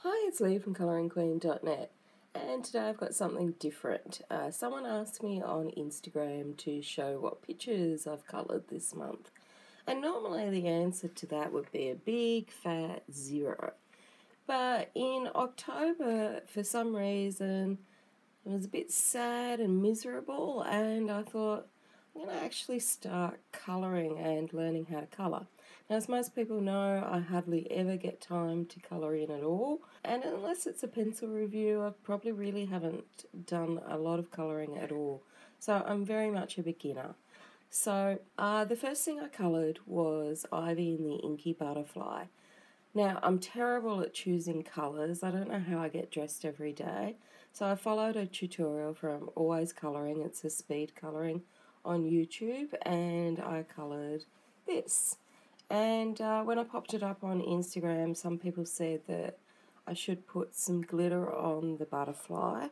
Hi, it's Lee from ColoringQueen.net, and today I've got something different. Someone asked me on Instagram to show what pictures I've coloured this month, and normally the answer to that would be a big fat 0. But in October, for some reason, I was a bit sad and miserable, and I thought, I'm going to actually start colouring and learning how to colour. Now, as most people know, I hardly ever get time to colour in at all, and unless it's a pencil review, I probably really haven't done a lot of colouring at all. So I'm very much a beginner. So the first thing I coloured was Ivy in the Inky Butterfly. Now, I'm terrible at choosing colours. I don't know how I get dressed every day. So I followed a tutorial from AlwaysColoring. It's a speed colouring on YouTube, and I coloured this. And when I popped it up on Instagram, some people said that I should put some glitter on the butterfly.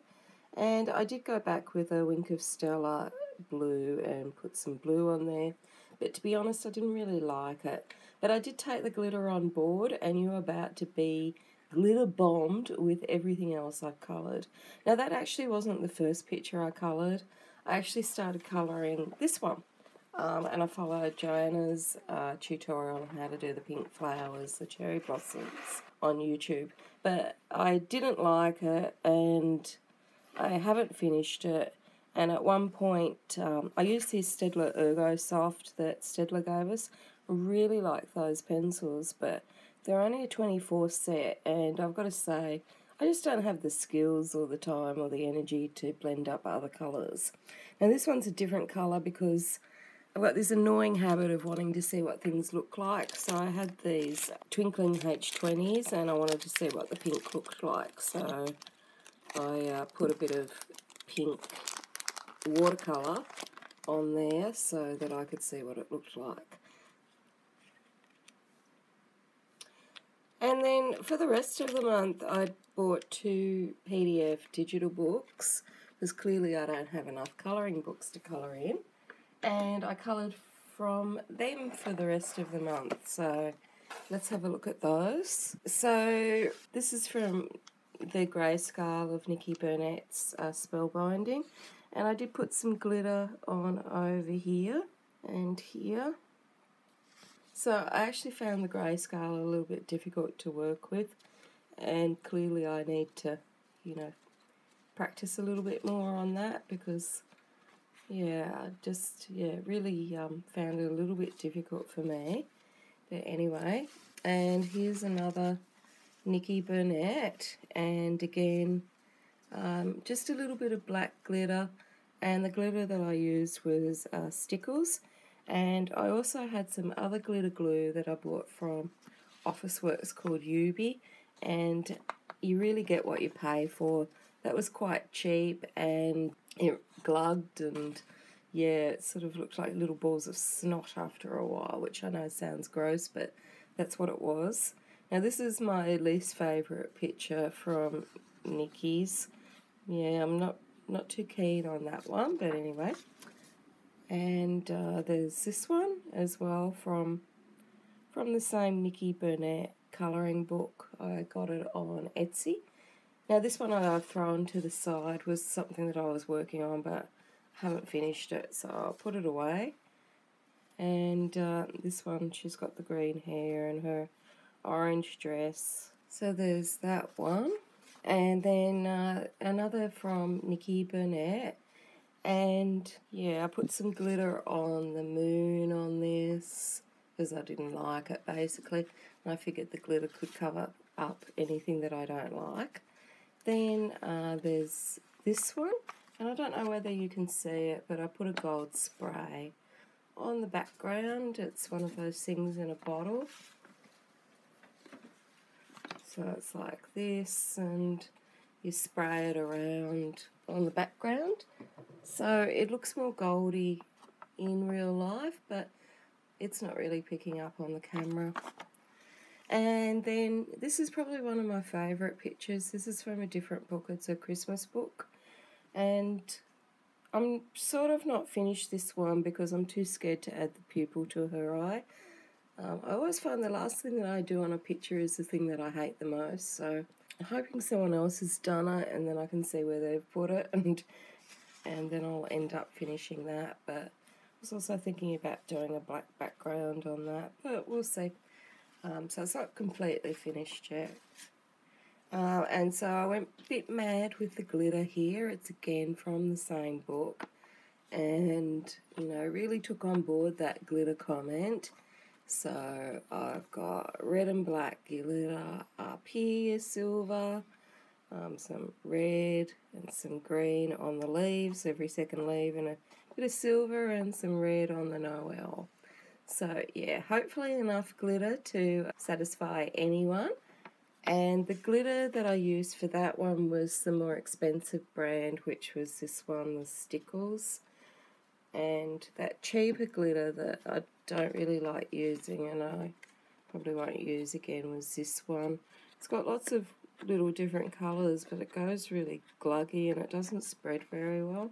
And I did go back with a wink of Stella blue and put some blue on there. But to be honest, I didn't really like it. But I did take the glitter on board, and you're about to be glitter bombed with everything else I've coloured. Now, that actually wasn't the first picture I coloured. I actually started colouring this one. And I followed Johanna's tutorial on how to do the pink flowers, the cherry blossoms, on YouTube. But I didn't like it, and I haven't finished it. And at one point, I used this Staedtler Ergo Soft that Staedtler gave us. I really like those pencils, but they're only a 24 set, and I've got to say, I just don't have the skills or the time or the energy to blend up other colours. Now, this one's a different colour because I've got this annoying habit of wanting to see what things look like. So I had these twinkling H20s, and I wanted to see what the pink looked like. So I put a bit of pink watercolour on there so that I could see what it looked like. And then for the rest of the month, I bought 2 PDF digital books because clearly I don't have enough colouring books to colour in. And I coloured from them for the rest of the month. So let's have a look at those. So this is from the Grayscale of Nikki Burnett's Spellbinding. And I did put some glitter on over here and here. So I actually found the Grayscale a little bit difficult to work with. And clearly I need to, practice a little bit more on that because I really found it a little bit difficult for me. But anyway, and here's another Nikki Burnett, and again, just a little bit of black glitter, and the glitter that I used was Stickles, and I also had some other glitter glue that I bought from Officeworks called Ubi, and you really get what you pay for. That was quite cheap, and it glugged, and it sort of looked like little balls of snot after a while, which I know sounds gross, but that's what it was. Now, this is my least favourite picture from Nikki's. I'm not too keen on that one, but anyway. And there's this one as well from the same Nikki Burnett colouring book. I got it on Etsy. Now, this one I've thrown to the side was something that I was working on, but haven't finished it, so I'll put it away. And this one, she's got the green hair and her orange dress. So there's that one. And then another from Nikki Burnett. And I put some glitter on the moon on this because I didn't like it, basically. And I figured the glitter could cover up anything that I don't like. Then there's this one, and I don't know whether you can see it, but I put a gold spray on the background. It's one of those things in a bottle. So it's like this, and you spray it around on the background. So it looks more goldy in real life, but it's not really picking up on the camera. And then this is probably one of my favourite pictures. This is from a different book. It's a Christmas book. And I'm sort of not finished this one because I'm too scared to add the pupil to her eye. I always find the last thing that I do on a picture is the thing that I hate the most. So hoping someone else has done it, and then I can see where they've put it, and then I'll end up finishing that. But I was also thinking about doing a black background on that, but we'll see. So it's not completely finished yet. And so I went a bit mad with the glitter here. It's again from the same book, and you know, really took on board that glitter comment. So I've got red and black glitter up here, silver, some red and some green on the leaves, every second leaf, and a bit of silver and some red on the Noel. So yeah, hopefully enough glitter to satisfy anyone. And the glitter that I used for that one was the more expensive brand, which was this one, the Stickles. And that cheaper glitter that I don't really like using, and I probably won't use again, was this one. It's got lots of little different colours, but it goes really gluggy and it doesn't spread very well.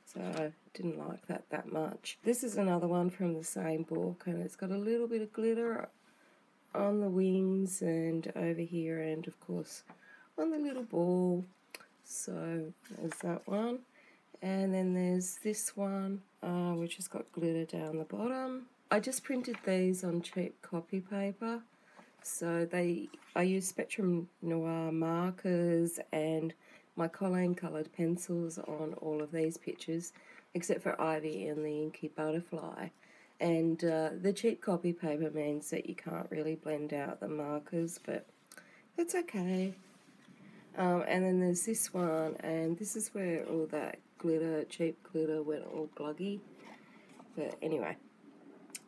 So I didn't like that much. This is another one from the same book, and it's got a little bit of glitter on the wings and over here, and of course on the little ball. So there's that one. And then there's this one, which has got glitter down the bottom. I just printed these on cheap copy paper. So I use Spectrum Noir markers and my Colleen coloured pencils on all of these pictures, except for Ivy and the Inky Butterfly. And the cheap copy paper means that you can't really blend out the markers, but that's okay. And then there's this one, and this is where all that glitter, cheap glitter, went all gluggy. But anyway,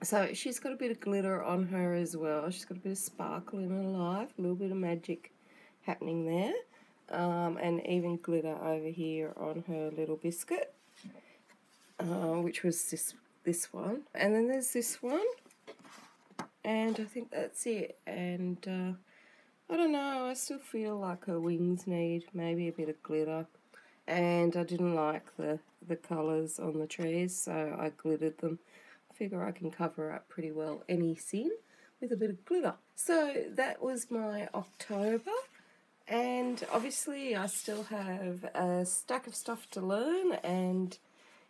so she's got a bit of glitter on her as well. She's got a bit of sparkle in her life, a little bit of magic happening there, and even glitter over here on her little biscuit, which was this one. And then there's this one, and I think that's it. And I don't know, I still feel like her wings need maybe a bit of glitter, and I didn't like the colours on the trees, so I glittered them. I figure I can cover up pretty well any sin with a bit of glitter. So that was my October, and obviously I still have a stack of stuff to learn and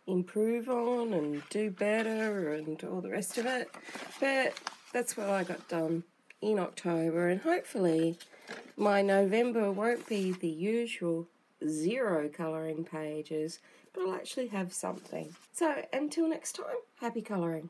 improve on and do better and all the rest of it, but that's what I got done in October, and hopefully my November won't be the usual 0 colouring pages, but I'll actually have something. So until next time, happy colouring.